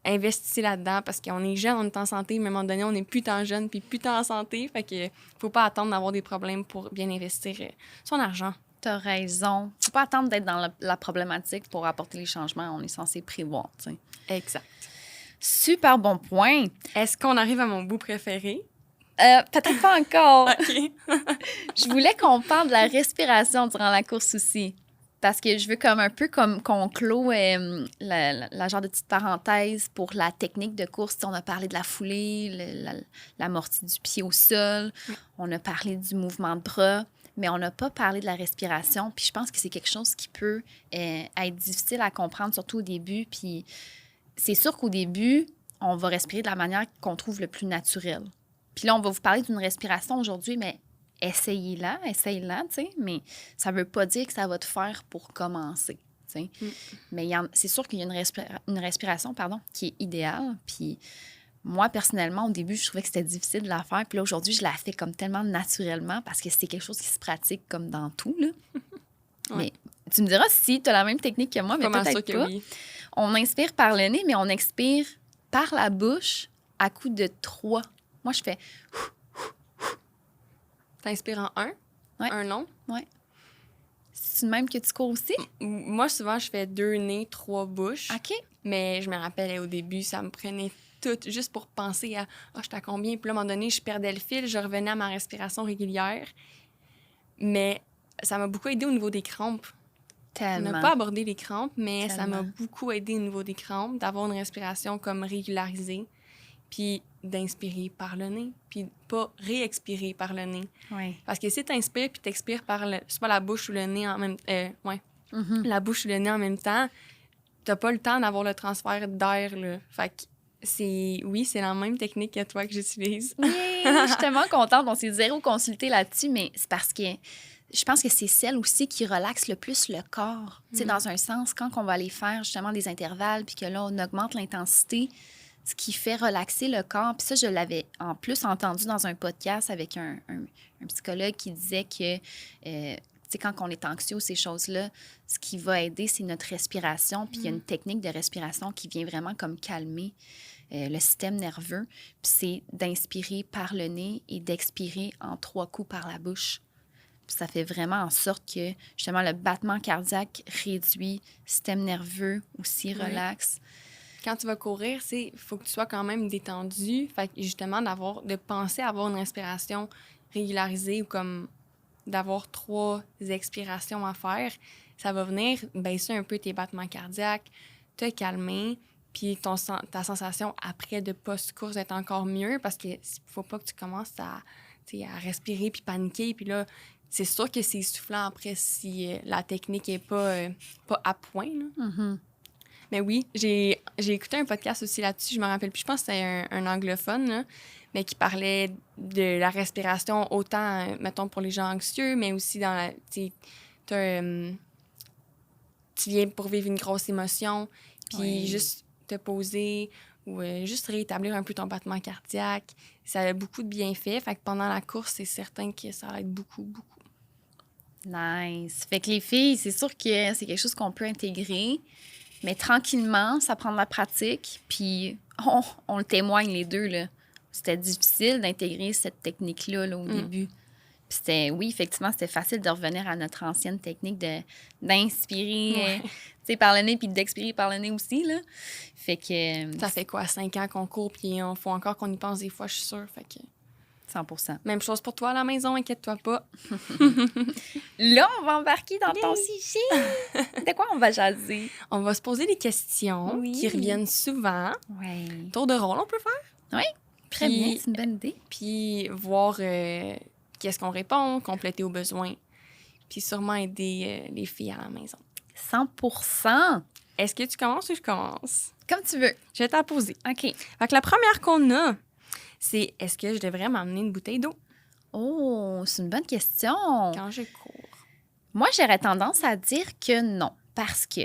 investissez là-dedans parce qu'on est jeune, on est en santé, mais à un moment donné, on n'est plus tant jeune puis plus tant en santé. Fait que faut pas attendre d'avoir des problèmes pour bien investir son argent.
T'as raison. Faut pas attendre d'être dans la problématique pour apporter les changements. On est censé prévoir, tu sais.
Exact.
Super bon point.
Est-ce qu'on arrive à mon bout préféré?
Peut-être pas encore.
OK.
Je voulais qu'on parle de la respiration durant la course aussi. Parce que je veux comme un peu comme qu'on clôt la genre de petite parenthèse pour la technique de course. On a parlé de la foulée, l'amorti du pied au sol. On a parlé du mouvement de bras. Mais on n'a pas parlé de la respiration. Puis je pense que c'est quelque chose qui peut être difficile à comprendre, surtout au début. Puis c'est sûr qu'au début, on va respirer de la manière qu'on trouve le plus naturelle. Puis là, on va vous parler d'une respiration aujourd'hui, mais essayez-la, tu sais. Mais ça ne veut pas dire que ça va te faire pour commencer, tu sais. Mais c'est sûr qu'il y a une respiration, qui est idéale. Puis moi, personnellement, au début, je trouvais que c'était difficile de la faire. Puis là, aujourd'hui, je la fais comme tellement naturellement parce que c'est quelque chose qui se pratique comme dans tout, là.
Ouais.
Mais tu me diras si tu as la même technique que moi, mais
Comment ça
peut-être
que
pas.
oui?
On inspire par le nez, mais on expire par la bouche à coup de 3. Moi, je fais...
T'inspires en un?
Ouais.
Un long?
Ouais. C'est le même que tu cours aussi?
Moi, souvent, je fais 2 nez, 3 bouches.
OK.
Mais je me rappelle, au début, ça me prenait tout juste pour penser à « Ah, je suis à combien? » Puis là, à un moment donné, je perdais le fil, je revenais à ma respiration régulière. Mais ça m'a beaucoup aidé au niveau des crampes.
Tellement.
On n'a pas abordé les crampes, mais ça
Tellement.
m'a beaucoup aidé au niveau des crampes, d'avoir une respiration comme régularisée, puis d'inspirer par le nez, puis pas réexpirer par le nez.
Oui.
Parce que si tu inspires puis tu expires par soit la bouche ou le nez en même la bouche ou le nez en même temps, t'as pas le temps d'avoir le transfert d'air, là. Fait que c'est la même technique que toi que j'utilise.
Yeah, je suis tellement contente. On s'est zéro consulté là-dessus, mais c'est parce que je pense que c'est celle aussi qui relaxe le plus le corps. Tu sais, dans un sens, quand on va aller faire justement des intervalles, puis que là, on augmente l'intensité, ce qui fait relaxer le corps. Puis ça, je l'avais en plus entendu dans un podcast avec un psychologue qui disait que, tu sais, quand on est anxieux, ces choses-là, ce qui va aider, c'est notre respiration. Puis il y a une technique de respiration qui vient vraiment comme calmer le système nerveux. Puis c'est d'inspirer par le nez et d'expirer en 3 coups par la bouche. Puis ça fait vraiment en sorte que, justement, le battement cardiaque réduit, le système nerveux aussi relaxe.
Quand tu vas courir, il faut que tu sois quand même détendu. Fait que justement, de penser à avoir une respiration régularisée ou comme d'avoir 3 expirations à faire, ça va venir baisser un peu tes battements cardiaques, te calmer, puis ta sensation après de post-course être encore mieux parce qu'il faut pas que tu commences à respirer puis paniquer. Puis là, c'est sûr que c'est essoufflant après si la technique est pas à point. Là.
Mm-hmm.
Mais oui, j'ai écouté un podcast aussi là-dessus, je me rappelle plus, je pense que c'était un anglophone, là, mais qui parlait de la respiration autant, mettons, pour les gens anxieux, mais aussi dans la... tu viens pour vivre une grosse émotion, puis juste te poser ou juste rétablir un peu ton battement cardiaque. Ça a beaucoup de bienfaits, fait que pendant la course, c'est certain que ça aide beaucoup, beaucoup.
Nice. Fait que les filles, c'est sûr que c'est quelque chose qu'on peut intégrer. Mais tranquillement, ça prend de la pratique. Puis on le témoigne les deux, là. C'était difficile d'intégrer cette technique-là là, au début. Puis c'était, oui, effectivement, c'était facile de revenir à notre ancienne technique d'inspirer par le nez puis d'expirer par le nez aussi, là. Fait que...
ça fait quoi, 5 ans qu'on court puis il faut encore qu'on y pense des fois, je suis sûre. Fait que...
100%.
Même chose pour toi à la maison, inquiète-toi pas.
Là, on va embarquer dans ton sujet. De quoi on va jaser?
On va se poser des questions qui reviennent souvent.
Oui.
Tour de rôle, on peut faire?
Oui, très bien, c'est une bonne idée.
Puis voir qu'est-ce qu'on répond, compléter aux besoins. Puis sûrement aider les filles à la maison.
100%.
Est-ce que tu commences ou je commence?
Comme tu veux.
Je vais t'en poser.
OK.
Fait que la première qu'on a, c'est est-ce que je devrais m'emmener une bouteille d'eau?
Oh, c'est une bonne question.
Quand je cours.
Moi, j'aurais tendance à dire que non. Parce que,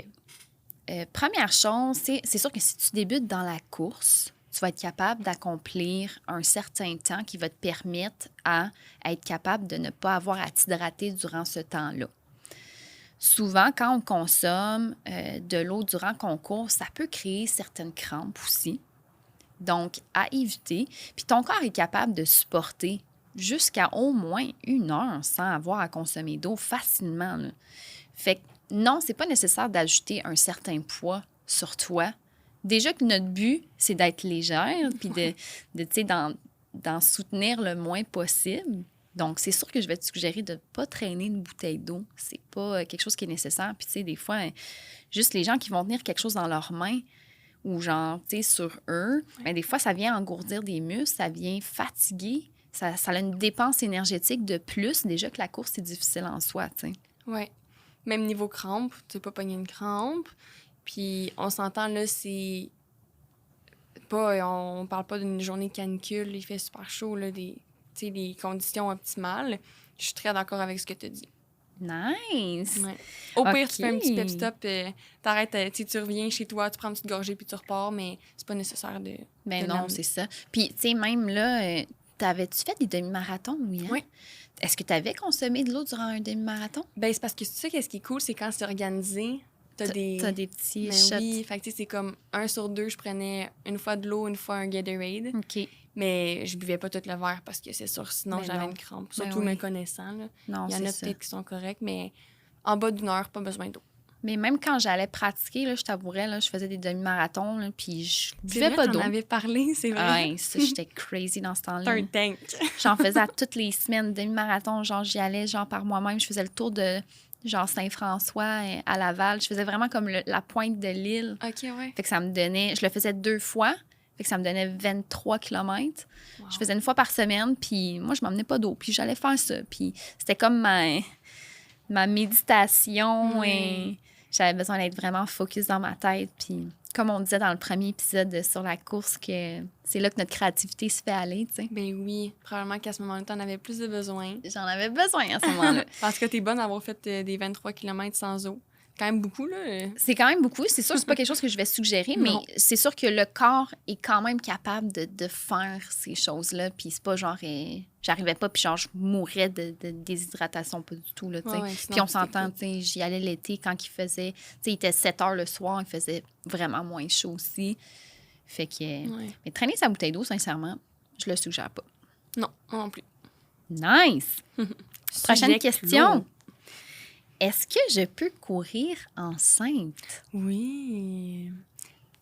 première chose, c'est sûr que si tu débutes dans la course, tu vas être capable d'accomplir un certain temps qui va te permettre à être capable de ne pas avoir à t'hydrater durant ce temps-là. Souvent, quand on consomme de l'eau durant qu'on court, ça peut créer certaines crampes aussi. Donc, à éviter. Puis ton corps est capable de supporter jusqu'à au moins 1 heure sans avoir à consommer d'eau facilement, là. Fait que non, c'est pas nécessaire d'ajouter un certain poids sur toi. Déjà que notre but, c'est d'être légère puis de tu sais, d'en soutenir le moins possible. Donc, c'est sûr que je vais te suggérer de ne pas traîner une bouteille d'eau. C'est pas quelque chose qui est nécessaire. Puis, tu sais, des fois, juste les gens qui vont tenir quelque chose dans leurs mains ou genre, tu sais, sur eux, bien, des fois, ça vient engourdir des muscles, ça vient fatiguer. Ça a une dépense énergétique de plus. Déjà que la course, c'est difficile en soi, tu sais.
Oui. Même niveau crampe, tu sais pas pogner une crampe. Puis, on s'entend, là, c'est pas... On parle pas d'une journée de canicule, il fait super chaud, là, des conditions optimales. Je suis très d'accord avec ce que tu dis.
Nice!
Ouais. Au pire, tu fais un petit pep-stop, t'arrêtes, tu reviens chez toi, tu prends une petite gorgée puis tu repars, mais c'est pas nécessaire de...
Ben non, c'est ça. Puis, tu sais, même là, t'avais-tu fait des demi-marathons, oui? Hein?
Oui.
Est-ce que tu avais consommé de l'eau durant un demi-marathon?
Ben c'est parce que tu sais qu'est-ce qui est cool, c'est quand c'est organisé, t'as des
petits
ben
shots.
oui, fait que tu sais, c'est comme 1 sur 2, je prenais une fois de l'eau, une fois un Gatorade.
OK.
Mais je buvais pas tout le verre parce que c'est sûr, sinon
Ben
j'avais
non.
une crampe.
Ben
Surtout
oui.
me connaissant, là.
Non,
Il y en
c'est
a
ça.
peut-être qui sont corrects, mais en bas d'1 heure, pas besoin d'eau.
Mais même quand j'allais pratiquer, là, je t'avouerais, là, je faisais des demi-marathons, là, puis je
C'est
buvais
vrai,
pas
t'en
d'eau.
avais parlé, c'est vrai.
Ouais, ça, j'étais crazy dans ce temps-là.
T'as un tank.
J'en faisais à toutes les semaines, demi-marathon, genre j'y allais genre par moi-même. Je faisais le tour de genre Saint-François à Laval. Je faisais vraiment comme la pointe de l'île.
OK, ouais.
Fait que ça me donnait... Je le faisais 2 fois. Fait que ça me donnait 23 km.
Wow.
Je faisais 1 fois par semaine, puis moi, je m'emmenais pas d'eau. Puis j'allais faire ça. Puis c'était comme ma méditation et J'avais besoin d'être vraiment focus dans ma tête. Puis, comme on disait dans le premier épisode sur la course, que c'est là que notre créativité se fait aller, tu sais.
Ben oui, probablement qu'à ce moment-là, t'en avais plus de besoin.
J'en avais besoin à ce moment-là.
Parce que t'es bonne d'avoir fait des 23 km sans eau. Quand même beaucoup, là.
C'est quand même beaucoup. C'est sûr que c'est pas quelque chose que je vais suggérer, mais
Non.
c'est sûr que le corps est quand même capable de faire ces choses-là. Puis c'est pas genre... j'arrivais pas, puis genre, je mourais de déshydratation, pas du tout, là, tu sais.
Ouais,
Puis on s'entend, tu sais, j'y allais l'été quand il faisait... Tu sais, il était 7 heures le soir, il faisait vraiment moins chaud aussi. Fait que...
Ouais.
Mais traîner sa bouteille d'eau, sincèrement, je le suggère pas.
Non, moi non plus.
Nice! Prochaine
Sujet
question.
clos.
Est-ce que je peux courir enceinte?
Oui.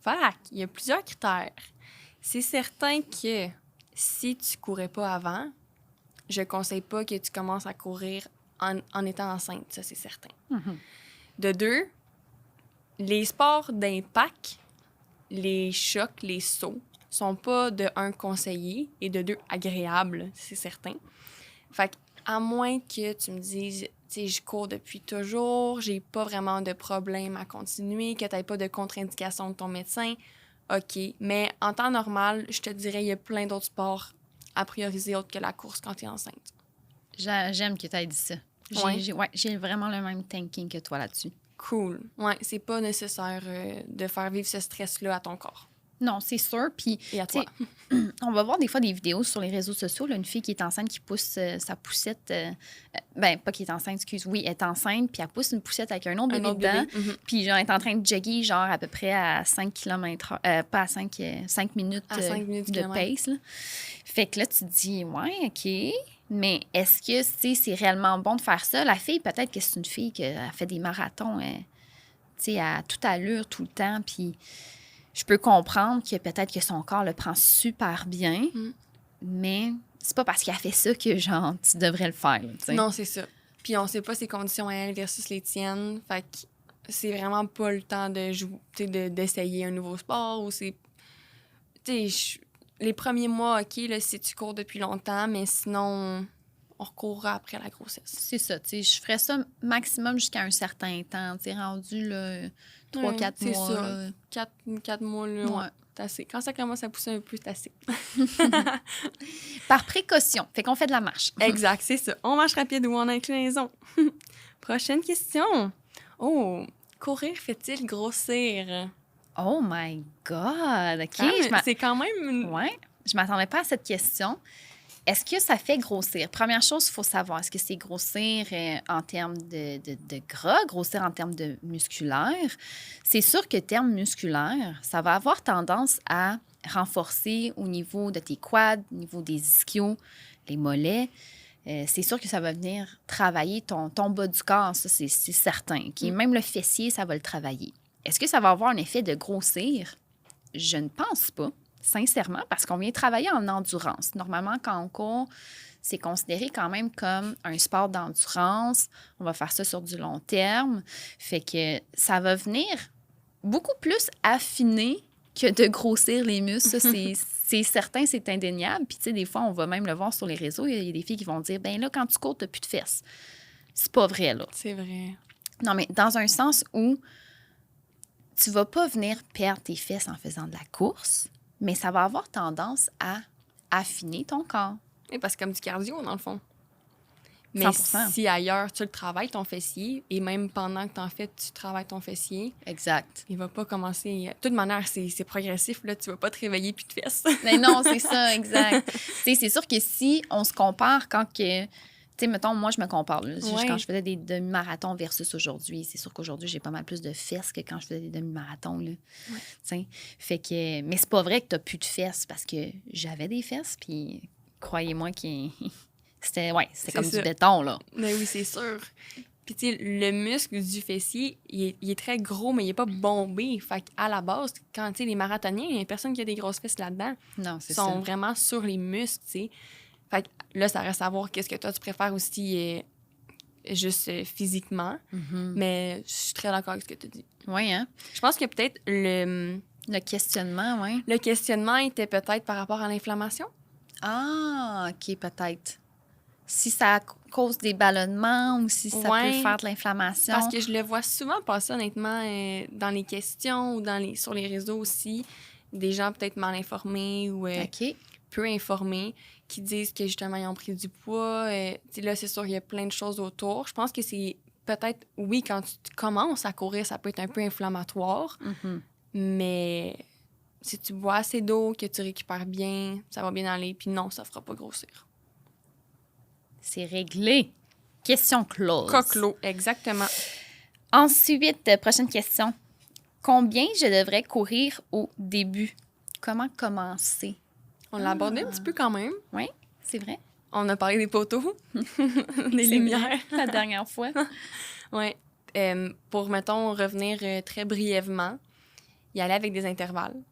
Fac, il y a plusieurs critères. C'est certain que si tu courais pas avant, je conseille pas que tu commences à courir en étant enceinte, ça c'est certain.
Mhm.
De deux, les sports d'impact, les chocs, les sauts, sont pas de un conseillés et de deux agréables, c'est certain. Fait à moins que tu me dises, tu sais, je cours depuis toujours, j'ai pas vraiment de problème à continuer, que t'aies pas de contre-indication de ton médecin, OK. Mais en temps normal, je te dirais, il y a plein d'autres sports à prioriser autres que la course quand t'es enceinte.
J'aime que tu aies dit ça.
Ouais.
J'ai vraiment le même thinking que toi là-dessus.
Cool. Ouais, c'est pas nécessaire de faire vivre ce stress-là à ton corps
Non, c'est sûr. Puis,
et à
tu sais,
toi.
on va voir des fois des vidéos sur les réseaux sociaux, là, une fille qui est enceinte qui pousse sa poussette. Ben, pas qui est enceinte, excuse. Oui, elle est enceinte, puis elle pousse une poussette avec un autre bébé dedans.
Bébé. Mhm.
Puis, genre, elle est en train de jogger, genre, à peu près à 5 km, pas à 5 minutes,
À 5 minutes du
de
kilomètre.
pace. Là. Fait que là, tu te dis, ouais, OK. Mais est-ce que c'est réellement bon de faire ça? La fille, peut-être que c'est une fille qui a fait des marathons, tu sais, à toute allure, tout le temps. Puis, je peux comprendre que peut-être que son corps le prend super bien, mais c'est pas parce qu'elle fait ça que, genre, tu devrais le faire, là, tu sais.
Non, c'est ça. Puis on sait pas ses conditions à elle versus les tiennes. Fait que c'est vraiment pas le temps de d'essayer un nouveau sport ou c'est... Tu sais, les premiers mois, OK, là, si tu cours depuis longtemps, mais sinon, on recourra après la grossesse.
C'est ça, tu sais, je ferais ça maximum jusqu'à un certain temps, tu sais, rendu, là, 3-4
c'est
mois,
ça.
là.
4 mois, là,
Ouais.
ouais, c'est assez. Quand ça commence à pousser un peu, c'est assez.
Par précaution, fait qu'on fait de la marche.
Exact, c'est ça. On marche rapide ou en inclinaison. Prochaine question. Oh, courir fait-il grossir?
Oh my God! OK,
C'est quand même...
Ouais, je m'attendais pas à cette question. Est-ce que ça fait grossir? Première chose, il faut savoir, est-ce que c'est grossir en termes de gras, grossir en termes de musculaire? C'est sûr que terme musculaire, ça va avoir tendance à renforcer au niveau de tes quads, au niveau des ischios, les mollets. C'est sûr que ça va venir travailler ton bas du corps, ça, c'est certain. OK? Même le fessier, ça va le travailler. Est-ce que ça va avoir un effet de grossir? Je ne pense pas. Sincèrement, parce qu'on vient travailler en endurance. Normalement, quand on court, c'est considéré quand même comme un sport d'endurance. On va faire ça sur du long terme. Fait que ça va venir beaucoup plus affiner que de grossir les muscles. Ça, c'est certain, c'est indéniable. Puis, tu sais, des fois, on va même le voir sur les réseaux. Il y a des filles qui vont dire, ben là, quand tu cours, tu n'as plus de fesses. C'est pas vrai, là.
C'est vrai.
Non, mais dans un sens où tu vas pas venir perdre tes fesses en faisant de la course, mais ça va avoir tendance à affiner ton corps.
Oui, parce que comme du cardio, dans le fond. Mais
100%.
si ailleurs, tu le travailles, ton fessier, et même pendant que tu en fais, tu travailles ton fessier,
Exact.
il va pas commencer... De toute manière, c'est progressif, là. Tu vas pas te réveiller puis de fesses.
Mais non, c'est ça, exact. Tu sais, c'est sûr que si on se compare quand que... Tu sais, mettons, moi, je me compare. Là.
Ouais.
Quand je faisais des demi-marathons versus aujourd'hui, c'est sûr qu'aujourd'hui, j'ai pas mal plus de fesses que quand je faisais des demi-marathons. Là.
Ouais.
T'sais, fait que... Mais c'est pas vrai que t'as plus de fesses parce que j'avais des fesses, puis croyez-moi que c'était comme
ça.
du béton, là.
Mais oui, c'est sûr. Puis, tu sais, le muscle du fessier, il est très gros, mais il est pas bombé. Fait qu'à la base, quand, tu sais, les marathoniens, il y a personne qui a des grosses fesses là-dedans.
Non, c'est
Ils
ça.
sont vraiment sur les muscles, tu sais. Fait que là, ça reste à voir qu'est-ce que toi, tu préfères aussi juste physiquement.
Mm-hmm.
Mais je suis très d'accord avec ce que tu dis.
Oui, hein?
Je pense que peut-être
Le questionnement, oui.
le questionnement était peut-être par rapport à l'inflammation.
Ah, OK, peut-être. si ça cause des ballonnements ou si ça peut faire de l'inflammation.
Parce que je le vois souvent passer, honnêtement, dans les questions ou sur les réseaux aussi, des gens peut-être mal informés ou peu informés qui disent que justement, ils ont pris du poids. Là, c'est sûr, il y a plein de choses autour. Je pense que c'est peut-être, oui, quand tu commences à courir, ça peut être un peu inflammatoire, mais si tu bois assez d'eau, que tu récupères bien, ça va bien aller, puis non, ça fera pas grossir.
C'est réglé. Question close.
Coquelot, exactement.
Ensuite, prochaine question. Combien je devrais courir au début? Comment commencer?
On l'a abordé un petit peu quand même.
Oui, c'est vrai.
On a parlé des poteaux, des lumières.
La dernière fois.
Oui. Pour, mettons, revenir très brièvement, y aller avec des intervalles.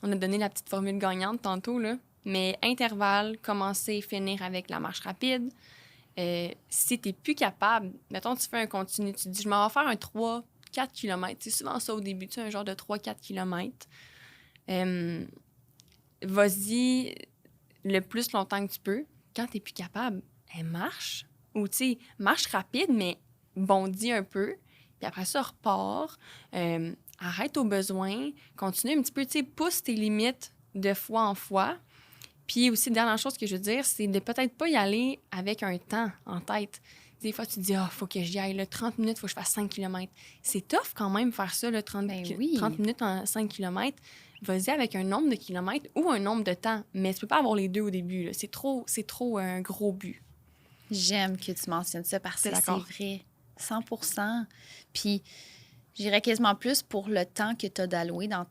On a donné la petite formule gagnante tantôt, là. Mais intervalle, commencer et finir avec la marche rapide. Si tu n'es plus capable, mettons, tu fais un continu, tu te dis, je m'en vais faire un 3-4 km. C'est souvent ça au début, tu sais, un genre de 3-4 km. Vas-y le plus longtemps que tu peux. Quand tu n'es plus capable, marche. Ou, tu sais, marche rapide, mais bondis un peu. Puis après ça, repars. Arrête au besoin. Continue un petit peu, tu sais, pousse tes limites de fois en fois. Puis aussi, dernière chose que je veux dire, c'est de peut-être pas y aller avec un temps en tête. Des fois, tu te dis, faut que j'y aille, là, 30 minutes, il faut que je fasse 5 km. C'est tough quand même faire ça, là, 30 minutes en 5 km. Vas-y avec un nombre de kilomètres ou un nombre de temps, mais tu peux pas avoir les deux au début. Là. C'est trop un gros but.
J'aime que tu mentionnes ça parce que c'est vrai. 100%. Puis, j'irais quasiment plus pour le temps que tu as d'allouer dans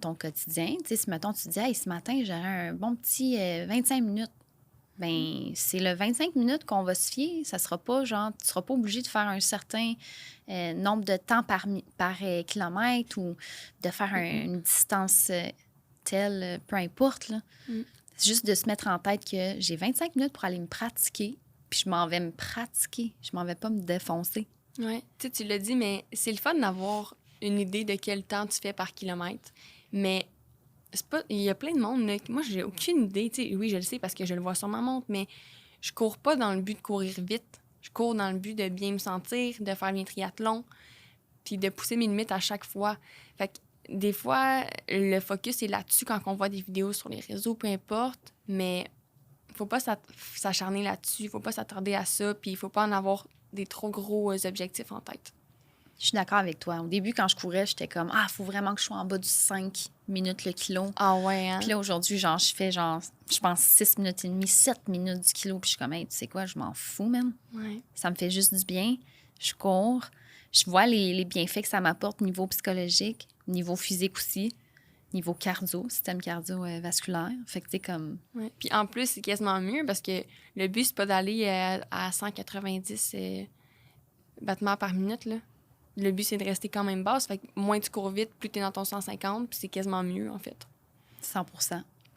ton quotidien. Tu sais, si, mettons, tu te dis, hey, ce matin, j'aurais un bon petit 25 minutes. Bien, c'est le 25 minutes qu'on va se fier. Ça sera pas, genre, tu seras pas obligé de faire un certain nombre de temps par kilomètre ou de faire une distance telle, peu importe. Là. C'est juste de se mettre en tête que j'ai 25 minutes pour aller me pratiquer, puis je m'en vais me pratiquer. Je m'en vais pas me défoncer.
Oui, tu l'as dit, mais c'est le fun d'avoir une idée de quel temps tu fais par kilomètre. Mais c'est pas, il y a plein de monde, là, moi, j'ai aucune idée. T'sais, oui, je le sais parce que je le vois sur ma montre, mais je cours pas dans le but de courir vite. Je cours dans le but de bien me sentir, de faire mes triathlons, puis de pousser mes limites à chaque fois. Fait que des fois, le focus est là-dessus quand on voit des vidéos sur les réseaux, peu importe, mais faut pas s'acharner là-dessus, faut pas s'attarder à ça, puis il faut pas en avoir des trop gros objectifs en tête.
Je suis d'accord avec toi. Au début, quand je courais, j'étais comme, il faut vraiment que je sois en bas du 5 minutes le kilo.
Ah ouais, hein?
Puis là, aujourd'hui, genre, je fais, genre, je pense 6 minutes et demie, 7 minutes du kilo. Puis je suis comme, hey, tu sais quoi, je m'en fous, même.
Ouais.
Ça me fait juste du bien. Je cours. Je vois les bienfaits que ça m'apporte niveau psychologique, niveau physique aussi, niveau cardio, système cardiovasculaire. Fait que, tu sais, comme...
Ouais. Puis en plus, c'est quasiment mieux parce que le but, c'est pas d'aller à 190 battements par minute, là. Le but, c'est de rester quand même basse. Fait que moins tu cours vite, plus tu es dans ton 150, puis c'est quasiment mieux, en fait.
100%.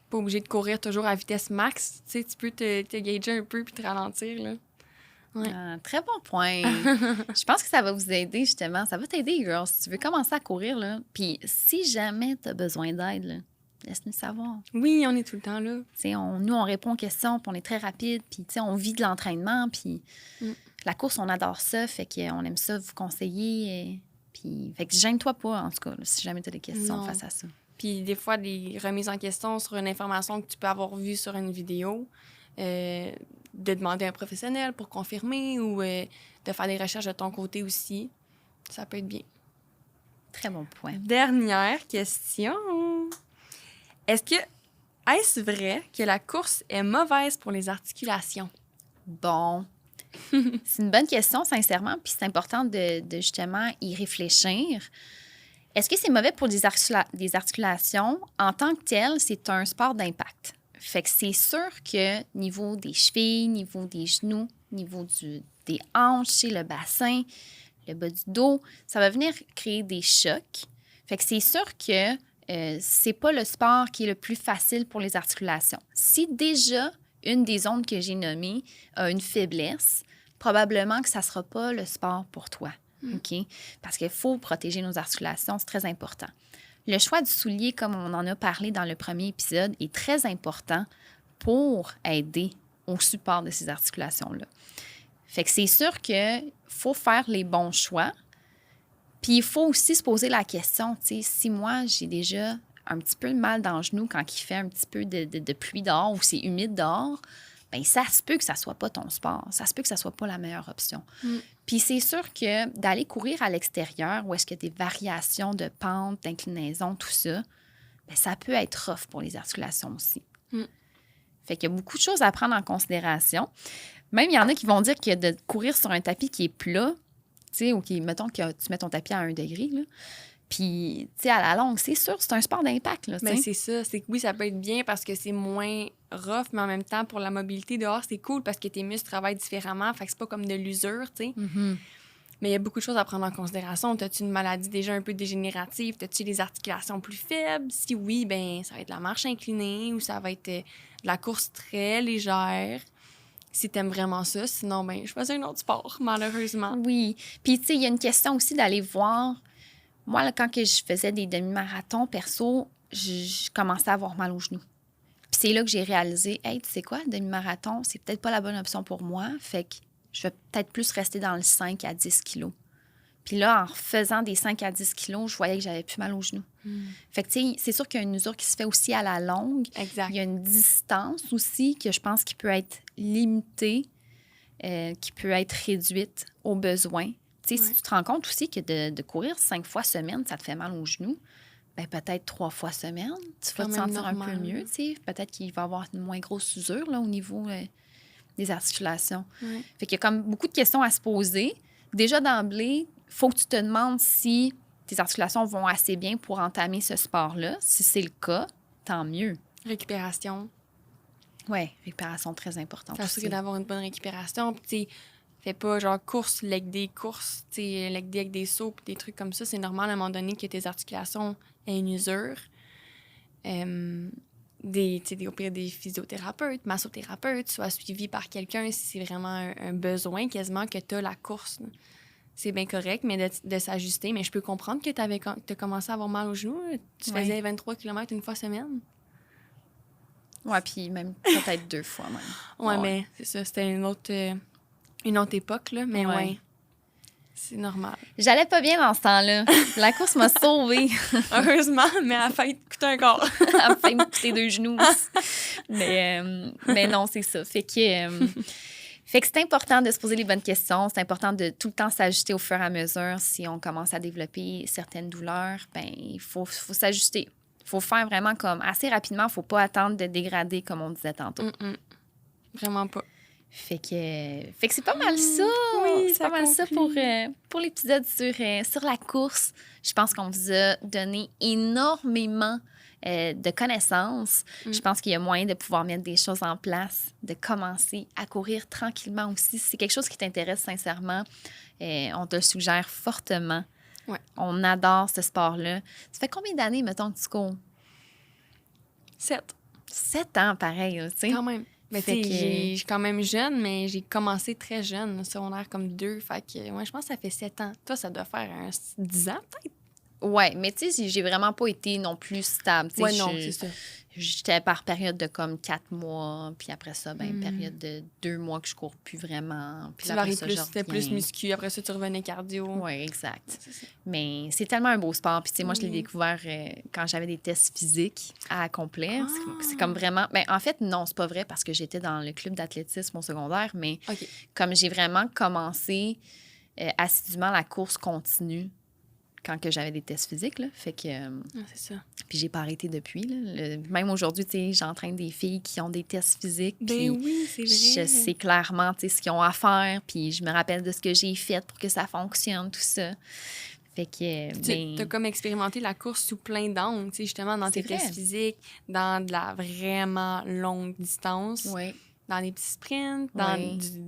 Pas obligé de courir toujours à vitesse max. Tu sais, tu peux te gager un peu puis te ralentir, là. Ouais.
Très bon point. Je pense que ça va vous aider, justement. Ça va t'aider, girl, si tu veux commencer à courir, là. Puis si jamais tu as besoin d'aide, là, laisse-nous savoir.
Oui, on est tout le temps là.
Nous, on répond aux questions, puis on est très rapide, puis on vit de l'entraînement, puis la course, on adore ça, fait qu'on aime ça vous conseiller. Puis, fait que gêne-toi pas, en tout cas, là, si jamais tu as des questions face à ça.
Puis des fois, des remises en question sur une information que tu peux avoir vue sur une vidéo, de demander à un professionnel pour confirmer ou de faire des recherches de ton côté aussi. Ça peut être bien.
Très bon point.
Dernière question. Est-ce vrai que la course est mauvaise pour les articulations?
Bon. C'est une bonne question, sincèrement, puis c'est important de justement y réfléchir. Est-ce que c'est mauvais pour des articulations? En tant que tel, c'est un sport d'impact. Fait que c'est sûr que niveau des chevilles, niveau des genoux, niveau des hanches, le bassin, le bas du dos, ça va venir créer des chocs. Fait que c'est sûr que c'est pas le sport qui est le plus facile pour les articulations. Si déjà une des ondes que j'ai nommées a une faiblesse, probablement que ça sera pas le sport pour toi. OK? Parce qu'il faut protéger nos articulations, c'est très important. Le choix du soulier, comme on en a parlé dans le premier épisode, est très important pour aider au support de ces articulations-là. Fait que c'est sûr qu'il faut faire les bons choix. Puis il faut aussi se poser la question, tu sais, si moi, j'ai déjà un petit peu le mal dans le genou quand il fait un petit peu de pluie dehors ou c'est humide dehors, bien, ça se peut que ça soit pas ton sport. Ça se peut que ça soit pas la meilleure option. Puis c'est sûr que d'aller courir à l'extérieur, où est-ce qu'il y a des variations de pente, d'inclinaison, tout ça, bien, ça peut être rough pour les articulations aussi. Fait qu'il y a beaucoup de choses à prendre en considération. Même, il y en a qui vont dire que de courir sur un tapis qui est plat, tu sais, ou qui, mettons que tu mets ton tapis à 1 degré, là, puis, tu sais, à la longue, c'est sûr, c'est un sport d'impact, là, tu sais.
Mais c'est ça. C'est que oui, ça peut être bien parce que c'est moins rough, mais en même temps, pour la mobilité dehors, c'est cool parce que tes muscles travaillent différemment. Fait que c'est pas comme de l'usure, tu sais. Mais il y a beaucoup de choses à prendre en considération. T'as-tu une maladie déjà un peu dégénérative? T'as-tu les articulations plus faibles? Si oui, ben ça va être la marche inclinée ou ça va être de la course très légère. Si t'aimes vraiment ça. Sinon, ben choisis un autre sport, malheureusement.
Oui. Puis, tu sais, il y a une question aussi d'aller voir. Moi, là, quand que je faisais des demi-marathons, perso, je commençais à avoir mal aux genoux. Puis c'est là que j'ai réalisé, hey, tu sais quoi, le demi-marathon, c'est peut-être pas la bonne option pour moi. Fait que je vais peut-être plus rester dans le 5 à 10 kilos. Puis là, en faisant des 5 à 10 kilos, je voyais que j'avais plus mal aux genoux. Fait que, tu sais, c'est sûr qu'il y a une usure qui se fait aussi à la longue.
Exact.
Il y a une distance aussi que je pense qui peut être limitée, qui peut être réduite aux besoins. Tu sais, si tu te rends compte aussi que de courir 5 fois semaine, ça te fait mal aux genoux, bien, peut-être 3 fois semaine, tu vas te sentir un peu mieux. Tu sais. Peut-être qu'il va y avoir une moins grosse usure là, au niveau des articulations. Fait qu'il y a comme beaucoup de questions à se poser. Déjà d'emblée, il faut que tu te demandes si tes articulations vont assez bien pour entamer ce sport-là. Si c'est le cas, tant mieux.
Récupération.
Oui, récupération très importante.
T'assurer d'avoir une bonne récupération. Puis, tu sais, fais pas genre course, leg day, course, tu sais, leg day avec des sauts, puis des trucs comme ça. C'est normal à un moment donné que tes articulations aient une usure. Au pire, des physiothérapeutes, massothérapeutes, soient suivis par quelqu'un si c'est vraiment un besoin quasiment que tu as la course. Là. C'est bien correct, mais de s'ajuster. Mais je peux comprendre que tu as commencé à avoir mal aux genoux. Tu faisais 23 km une fois semaine.
Oui, puis même peut-être 2 fois même.
Ouais, mais c'est ça. C'était une autre époque, là. Mais ouais. C'est normal.
J'allais pas bien dans ce temps-là. La course m'a sauvée.
Heureusement, mais elle a failli te coûter un corps.
Elle a failli me coûter 2 genoux. Mais non, c'est ça. Fait que c'est important de se poser les bonnes questions. C'est important de tout le temps s'ajuster au fur et à mesure. Si on commence à développer certaines douleurs, ben il faut s'ajuster. Il faut faire vraiment comme assez rapidement. Il ne faut pas attendre de dégrader, comme on disait tantôt.
Vraiment pas.
Fait que c'est pas mal ça.
Oui,
c'est pas mal ça pour l'épisode sur la course. Je pense qu'on vous a donné énormément de connaissances. Je pense qu'il y a moyen de pouvoir mettre des choses en place, de commencer à courir tranquillement aussi. Si c'est quelque chose qui t'intéresse sincèrement, on te le suggère fortement.
Ouais.
On adore ce sport-là. Ça fait combien d'années, mettons, que tu cours?
7.
7 ans, pareil, tu sais.
Quand même. Mais tu sais, je suis quand même jeune, mais j'ai commencé très jeune, secondaire comme 2. Fait que, ouais, je pense que ça fait 7 ans. Toi, ça doit faire 10 ans, peut-être?
Ouais, mais tu sais, j'ai vraiment pas été non plus stable.
Ouais, non, c'est ça.
J'étais par période de comme 4 mois, puis après ça, ben période de 2 mois que je cours plus vraiment. Puis
tu varies plus, c'était plus muscu. Après ça, tu revenais cardio.
Oui, exact. Mais c'est tellement un beau sport. Puis tu sais, moi, je l'ai découvert quand j'avais des tests physiques à accomplir. C'est comme vraiment... Ben, en fait, non, c'est pas vrai parce que j'étais dans le club d'athlétisme au secondaire, mais comme j'ai vraiment commencé assidûment la course continue quand que j'avais des tests physiques, là. Fait que...
c'est ça.
Puis j'ai pas arrêté depuis, là. Même aujourd'hui, tu sais, j'entraîne des filles qui ont des tests physiques.
Ben oui, c'est vrai.
Je sais clairement, tu sais, ce qu'ils ont à faire. Puis je me rappelle de ce que j'ai fait pour que ça fonctionne, tout ça. Fait que...
T'as comme expérimenté la course sous plein d'angles, tu sais, justement, dans tes tests physiques, dans de la vraiment longue distance.
Oui.
Dans des petits sprints, dans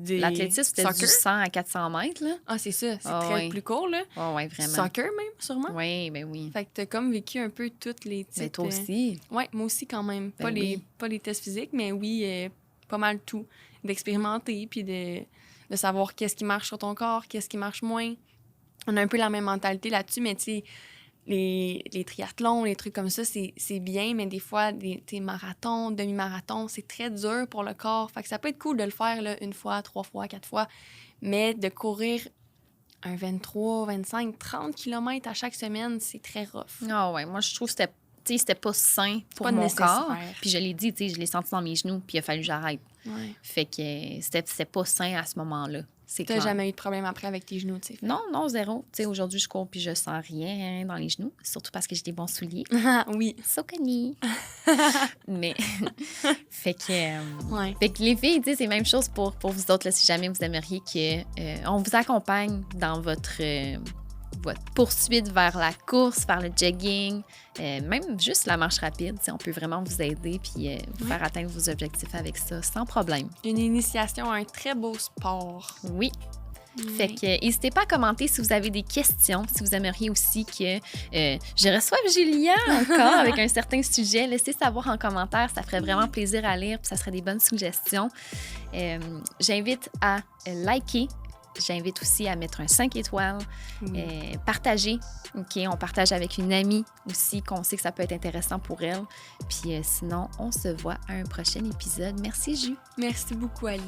l'athlétisme, c'était du 100 à 400 mètres, là.
Ah, c'est ça. C'est plus court, là.
Oui, vraiment.
Soccer, même, sûrement.
Oui, ben oui.
Fait que t'as comme vécu un peu toutes les types...
Mais toi aussi.
Oui, moi aussi, quand même.
Ben
pas les tests physiques, mais oui, pas mal tout. D'expérimenter, puis de savoir qu'est-ce qui marche sur ton corps, qu'est-ce qui marche moins. On a un peu la même mentalité là-dessus, mais tu sais, les triathlons, les trucs comme ça, c'est bien, mais des fois, des marathons, demi-marathons, c'est très dur pour le corps. Fait que ça peut être cool de le faire là, 1 fois, 3 fois, 4 fois, mais de courir un 23, 25, 30 km à chaque semaine, c'est très rough.
Ah ouais, moi, je trouve que c'était pas sain pour
pas
mon
nécessaire.
corps. Puis je l'ai dit, je l'ai senti dans mes genoux, puis il a fallu que j'arrête.
Ouais.
Fait que c'était pas sain à ce moment-là. C'est
T'as
clair.
jamais eu de problème après avec tes genoux, tu sais?
Non, zéro. Tu sais, aujourd'hui, je cours puis je sens rien dans les genoux, surtout parce que j'ai des bons souliers.
Oui.
So connu. Mais, fait que...
Ouais.
Fait que les filles, tu sais, c'est la même chose pour vous autres, là, si jamais vous aimeriez qu'on vous accompagne dans votre poursuite vers la course, vers le jogging, même juste la marche rapide. On peut vraiment vous aider puis vous faire atteindre vos objectifs avec ça sans problème.
Une initiation à un très beau sport.
Oui. Fait que n'hésitez pas à commenter si vous avez des questions, si vous aimeriez aussi que je reçoive Julia encore avec un certain sujet. Laissez savoir en commentaire, ça ferait vraiment plaisir à lire puis ça serait des bonnes suggestions. J'invite à liker. J'invite aussi à mettre un 5 étoiles, partager. OK, on partage avec une amie aussi, qu'on sait que ça peut être intéressant pour elle. Puis sinon, on se voit à un prochain épisode. Merci, Ju.
Merci beaucoup, Ali.